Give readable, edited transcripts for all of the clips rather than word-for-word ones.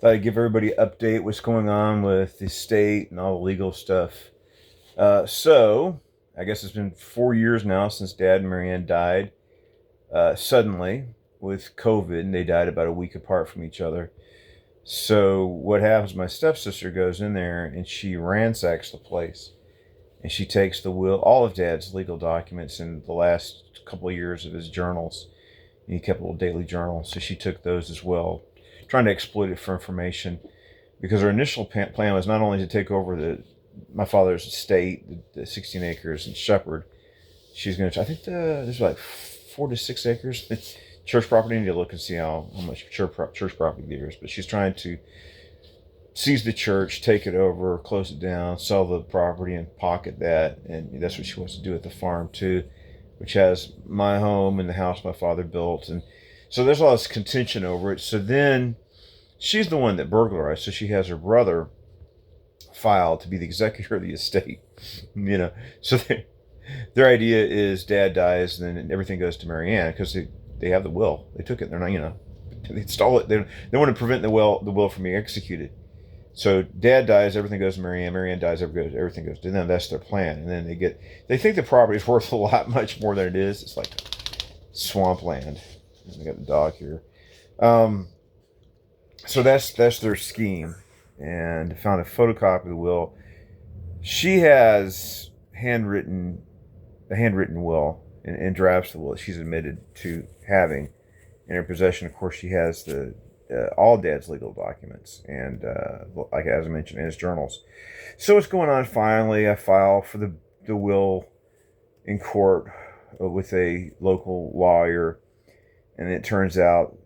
Thought I'd give everybody an update what's going on with the state and all the legal stuff. So, I guess it's been 4 years now since Dad and Marianne died suddenly with COVID, and they died about a week apart from each other. So, what happens? My stepsister goes in there and she ransacks the place, and she takes the will, all of Dad's legal documents, and the last couple of years of his journals. And he kept a little daily journal, so she took those as well, trying to exploit it for information. Because her initial plan was not only to take over my father's estate, the 16 acres in Shepherd. She's going to, I think there's like 4 to 6 acres. It's church property. I need to look and see how much church property there is. But she's trying to seize the church, take it over, close it down, sell the property, and pocket that. And that's what she wants to do with the farm too, which has my home and the house my father built. And so there's all this contention over it. So then she's the one that burglarized. So she has her brother filed to be the executor of the estate. So their idea is Dad dies and then everything goes to Marianne because they have the will. They took it. They're not, they install it. They want to prevent the will from being executed. So Dad dies, everything goes to Marianne. Marianne dies, everything goes to them. That's their plan. And then they think the property is worth a lot, much more than it is. It's like swampland. They got the dog here. So that's their scheme. And found a photocopy of the will. She has a handwritten will and drafts the will that she's admitted to having in her possession. Of course, she has all Dad's legal documents and, like as I mentioned, in his journals. So what's going on? Finally, I file for the will in court with a local lawyer, and it turns out,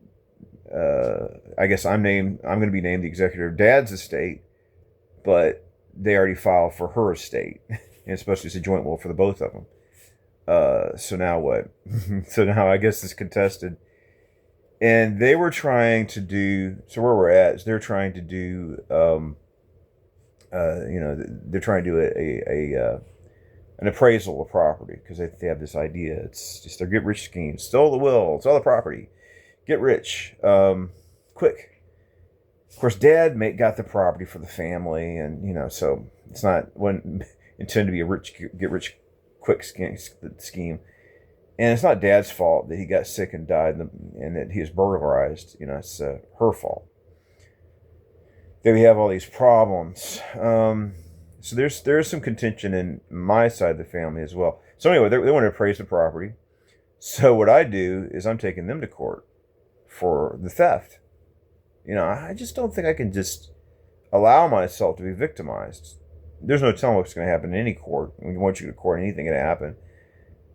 I guess I'm going to be named the executor of Dad's estate, but they already filed for her estate, and it's supposed to be a joint will for the both of them. So now what? So now I guess it's contested. And they were trying to do, so where we're at is they're trying to do, they're trying to do an appraisal of property because they have this idea. It's just their get rich scheme. Stole the will, sell the property, get rich, quick. Of course, Dad got the property for the family, and so it's not intended to be a get rich quick scheme. And it's not Dad's fault that he got sick and died and that he was burglarized. It's her fault. Then we have all these problems. So there's some contention in my side of the family as well. So anyway, they want to appraise the property. So what I do is I'm taking them to court for the theft. I just don't think I can just allow myself to be victimized. There's no telling what's going to happen in any court. When you want you to court, anything can happen.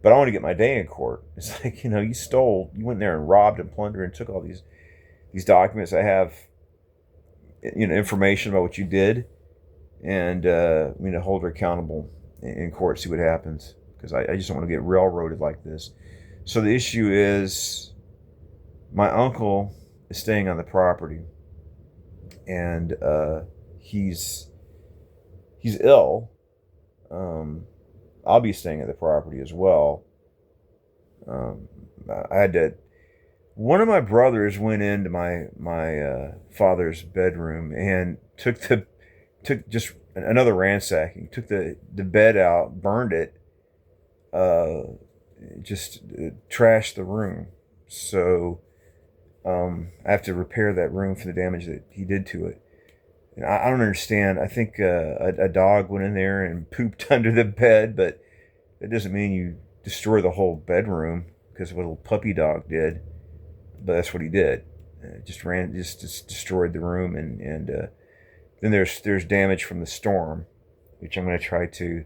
But I want to get my day in court. It's like, you went there and robbed and plundered and took all these documents. I have, information about what you did, and hold her accountable in court, see what happens. Because I just don't want to get railroaded like this. So the issue is, my uncle is staying on the property, and he's ill. I'll be staying at the property as well. One of my brothers went into my father's bedroom and took just another ransacking. Took the bed out, burned it, trashed the room. So I have to repair that room for the damage that he did to it. And I don't understand. I think a dog went in there and pooped under the bed, but that doesn't mean you destroy the whole bedroom because what a little puppy dog did. But that's what he did. Just destroyed the room, and then there's damage from the storm, which I'm going to try to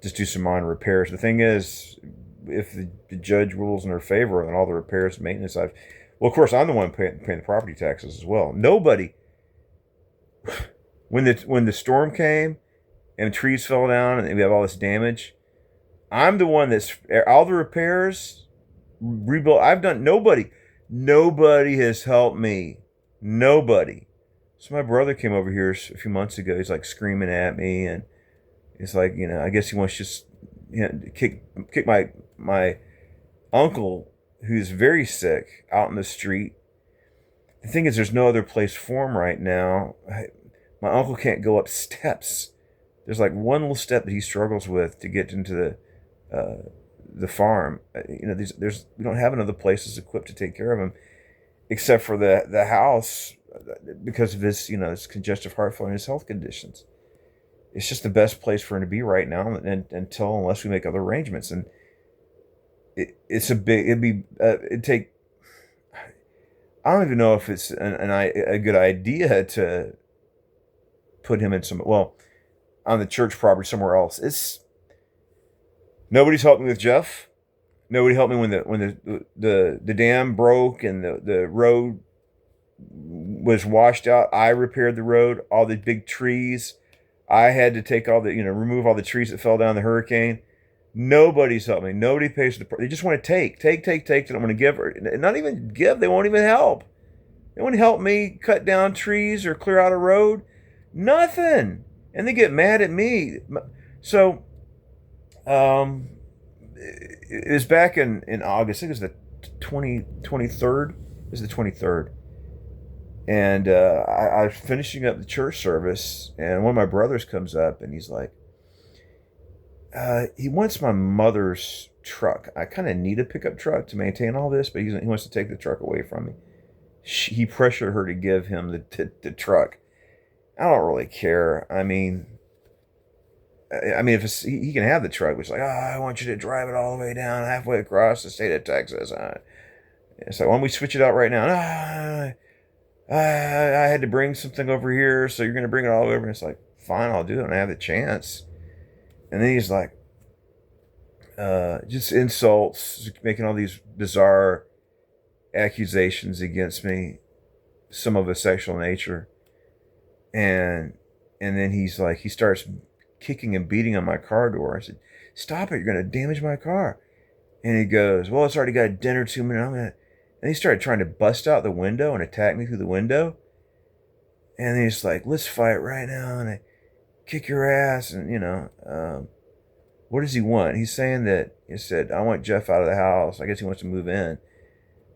just do some minor repairs. The thing is, if the judge rules in her favor on all the repairs and maintenance, of course I'm the one paying the property taxes as well. Nobody. When the storm came and trees fell down and we have all this damage, I'm the one that's all the repairs, rebuild. I've done. Nobody has helped me. Nobody. So my brother came over here a few months ago. He's like screaming at me, and it's like, I guess he wants to just kick my uncle, who's very sick, out in the street. The thing is, there's no other place for him right now. My uncle can't go up steps. There's like one little step that he struggles with to get into the farm. We don't have another places equipped to take care of him, except for the house, because of his congestive heart failure and his health conditions. It's just the best place for him to be right now, and unless we make other arrangements. And it'd take. I don't even know if it's a good idea to put him in on the church property somewhere else. Nobody's helped me with Jeff. Nobody helped me when the dam broke and the road was washed out. I repaired the road, all the big trees. I had to take remove all the trees that fell down in the hurricane. Nobody's helped me. Nobody pays for they just want to take. They don't want to give, or not even give. They won't even help. They won't help me cut down trees or clear out a road. Nothing. And they get mad at me. So, it was back in August. I think it was the 23rd. It was the 23rd. And I was finishing up the church service, and one of my brothers comes up, and he's like, he wants my mother's truck. I kind of need a pickup truck to maintain all this, but he wants to take the truck away from me. He pressured her to give him the truck. I don't really care. I mean, if he can have the truck, but it's like, I want you to drive it all the way down, halfway across the state of Texas. It's like, why don't we switch it out right now? I had to bring something over here, so you're going to bring it all over. And it's like, fine, I'll do it when I have the chance. And then he's like, just insults, making all these bizarre accusations against me, some of a sexual nature. And then he starts kicking and beating on my car door. I said, stop it, you're going to damage my car. And he goes, well, it's already got a dent or two in it. And he started trying to bust out the window and attack me through the window. And then he's like, let's fight right now. And I kick your ass. And, what does he want? He's saying that, he said, I want Jeff out of the house. I guess he wants to move in.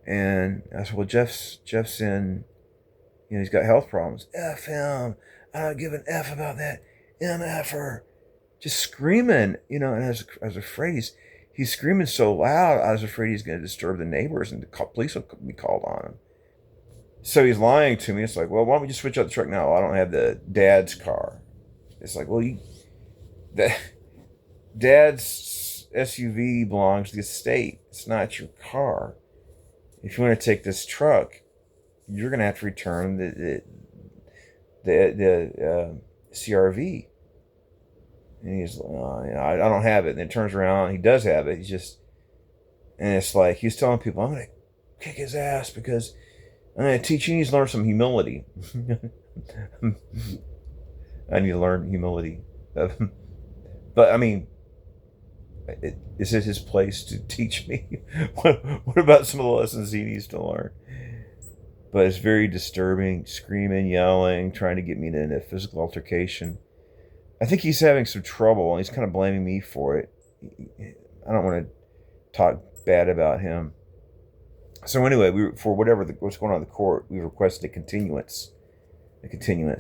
And I said, well, Jeff's in, he's got health problems. F him. I don't give an F about that. MFer. Just screaming, and I was afraid he's screaming so loud, I was afraid he's going to disturb the neighbors and the police will be called on him. So he's lying to me. It's like, well, why don't we just switch out the truck now? I don't have the dad's car. It's like, well, dad's SUV belongs to the state. It's not your car. If you want to take this truck, you're going to have to return the CRV. And he's like, I don't have it. And then turns around, he does have it. And it's like, he's telling people, I'm going to kick his ass because I'm going to teach you. He needs to learn some humility. I need to learn humility. But I mean, is it his place to teach me? What about some of the lessons he needs to learn? But it's very disturbing, screaming, yelling, trying to get me into a physical altercation. I think he's having some trouble, and he's kind of blaming me for it. I don't want to talk bad about him. So anyway, for what's going on in the court, we requested a continuance.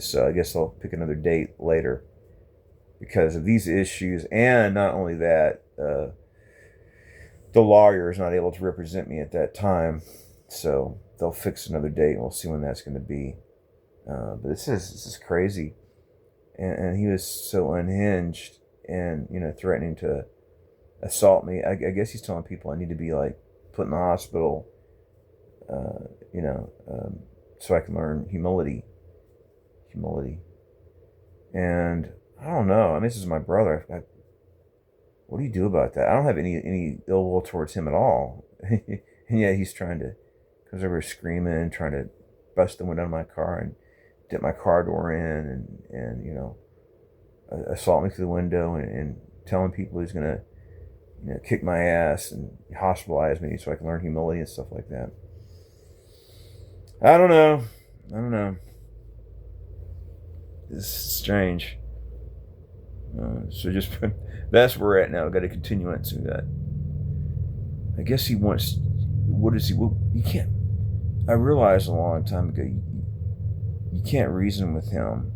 So I guess I'll pick another date later because of these issues, and not only that, the lawyer is not able to represent me at that time, so they'll fix another date, and we'll see when that's going to be. But this is crazy. And he was so unhinged and, threatening to assault me. I guess he's telling people I need to be put in the hospital, so I can learn humility. And I don't know. I mean, this is my brother. What do you do about that? I don't have any ill will towards him at all. And yet he's comes over screaming, trying to bust the window of my car and dip my car door in and assault me through the window and telling people he's going to kick my ass and hospitalize me so I can learn humility and stuff like that. I don't know. This is strange. So that's where we're at now. We've got a continuance of that. I guess he wants, he can't. I realized a long time ago, you can't reason with him,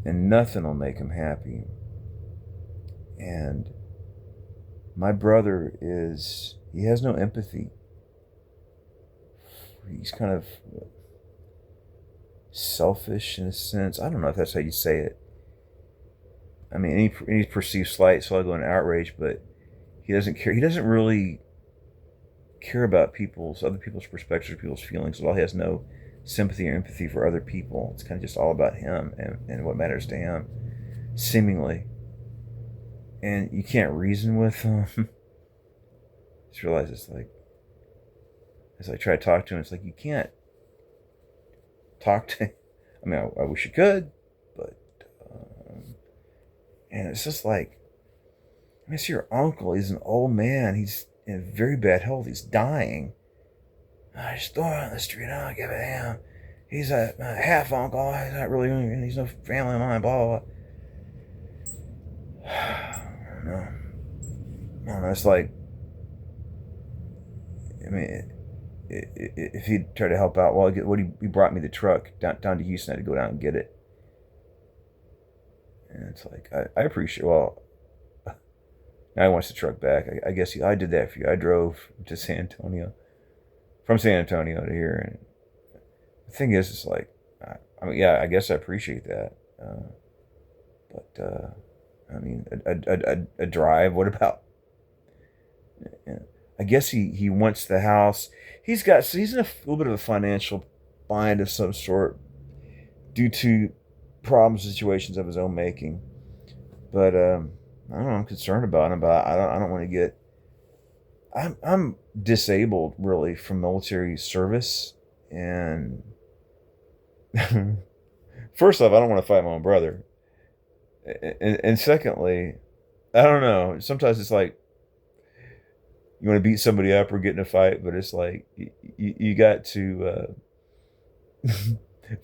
and nothing will make him happy. And my brother he has no empathy. He's kind of selfish in a sense. I don't know if that's how you say it. I mean, any perceived slight, so I'll go in outrage, but he doesn't care. He doesn't really care about other people's perspectives, people's feelings at all. He has no sympathy or empathy for other people. It's kind of just all about him and what matters to him, seemingly. And you can't reason with him. Just realize it's like, as I try to talk to him, it's like you can't talk to him. I mean, I wish you could, but and it's just like, I miss your uncle. He's an old man. He's in very bad health. He's dying. I just throw him on the street. I don't give a damn. He's a half uncle. He's not really. He's no family of mine. Blah blah blah. I don't know. It's like, I mean, if he tried to help out, well, he brought me the truck down to Houston. I had to go down and get it. And it's like, I appreciate, well, now he wants the truck back. I guess I did that for you. I drove to San Antonio, from San Antonio to here. And the thing is, it's like, I mean, yeah, I guess I appreciate that. But I mean, a drive, what about, yeah. I guess he wants the house. He's in a little bit of a financial bind of some sort due to problem situations of his own making. But I don't know. I'm concerned about him, but I don't want to get. I'm disabled really from military service, and first off, I don't want to fight my own brother, and secondly, I don't know. Sometimes it's like you want to beat somebody up or get in a fight, but it's like you got to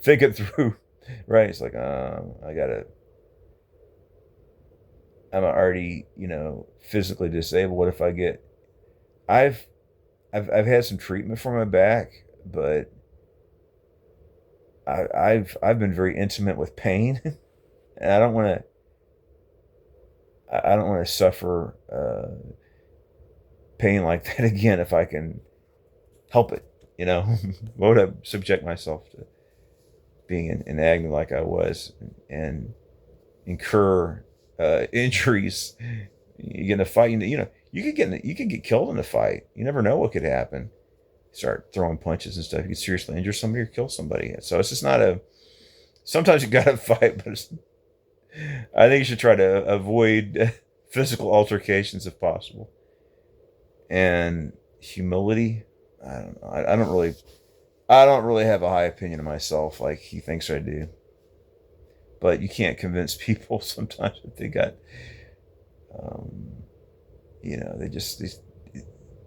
think it through, right? It's like I'm already physically disabled. What if I get? I've had some treatment for my back, but I've been very intimate with pain, and I don't want to suffer pain like that again if I can help it. Why would I subject myself to being in agony like I was and incur injuries? You get in a fight, you could get killed in a fight. You never know what could happen. Start throwing punches and stuff. You could seriously injure somebody or kill somebody. So it's just not a. Sometimes you gotta fight, but I think you should try to avoid physical altercations if possible. And humility. I don't know. I don't really have a high opinion of myself like he thinks I do. But you can't convince people sometimes that they got,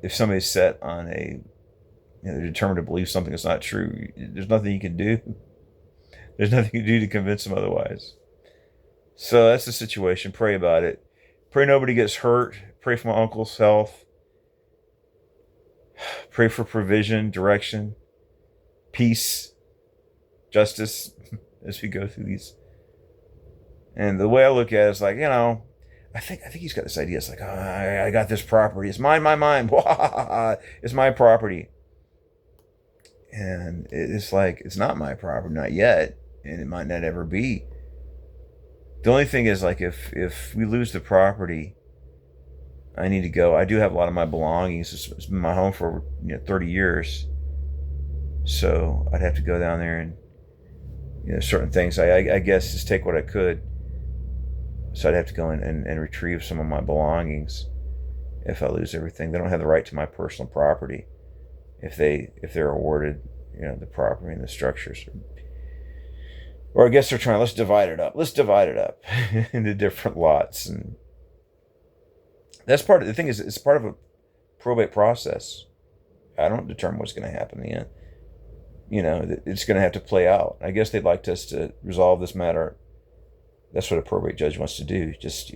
if somebody's set on they're determined to believe something that's not true, there's nothing you can do. There's nothing you can do to convince them otherwise. So that's the situation. Pray about it. Pray nobody gets hurt. Pray for my uncle's health. Pray for provision, direction, peace, justice as we go through these. And the way I look at it is like, I think he's got this idea. It's like, I got this property. It's mine. It's my property. And it's like, it's not my property, not yet. And it might not ever be. The only thing is, like, if we lose the property, I need to go. I do have a lot of my belongings. It's been my home for 30 years. So I'd have to go down there and certain things. I guess just take what I could. So I'd have to go in and retrieve some of my belongings if I lose everything. They don't have the right to my personal property if they're awarded the property and the structures. Or I guess they're trying. Let's divide it up. Into different lots, and that's part of the thing. Is it's part of a probate process. I don't determine what's going to happen in the end. It's going to have to play out. I guess they'd like us to resolve this matter. That's what a probate judge wants to do. Just,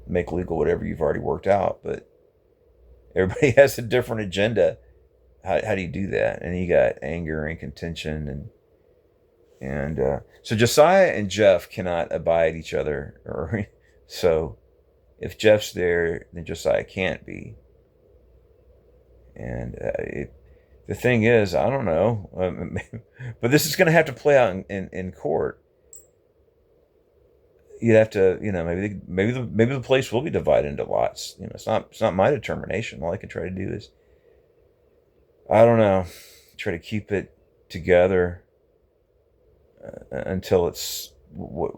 make legal whatever you've already worked out. But everybody has a different agenda. how do you do that? And you got anger and contention, and so Josiah and Jeff cannot abide each other, or so if Jeff's there, then Josiah can't be. And the thing is, I don't know, but this is going to have to play out in court. You'd have to, maybe the place will be divided into lots. It's not my determination. All I can try to do is, I don't know, try to keep it together until it's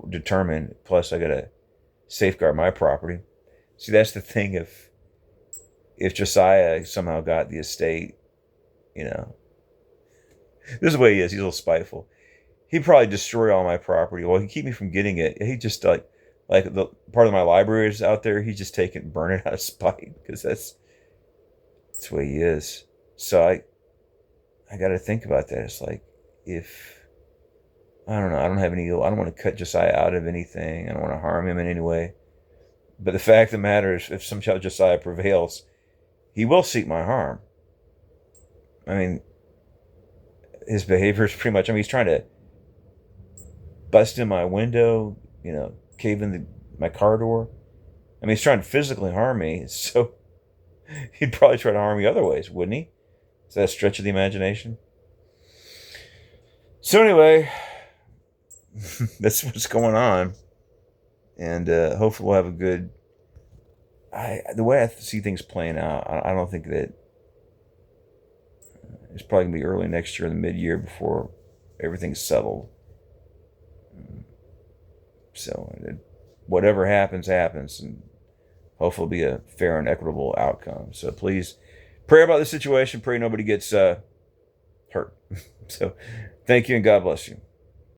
determined. Plus, I gotta safeguard my property. See, that's the thing. If Josiah somehow got the estate, you know, this is the way he is. He's a little spiteful. He'd probably destroy all my property. Well, he'd keep me from getting it. He just like the part of my library is out there. He just take it and burn it out of spite because that's the way he is. So I got to think about that. It's like, if I don't know, I don't have any. I don't want to cut Josiah out of anything. I don't want to harm him in any way. But the fact of the matter is, if somehow Josiah prevails, he will seek my harm. I mean, his behavior is pretty much. I mean, he's trying to bust in my window, cave in my car door. I mean, he's trying to physically harm me. So he'd probably try to harm me other ways, wouldn't he? Is that a stretch of the imagination? So anyway, that's what's going on, and hopefully we'll have a good. The way I see things playing out, I don't think that it's probably gonna be early next year, in the mid-year, before everything's settled. So whatever happens, and hopefully it'll be a fair and equitable outcome. So please pray about the situation. Pray nobody gets hurt. So thank you and God bless you.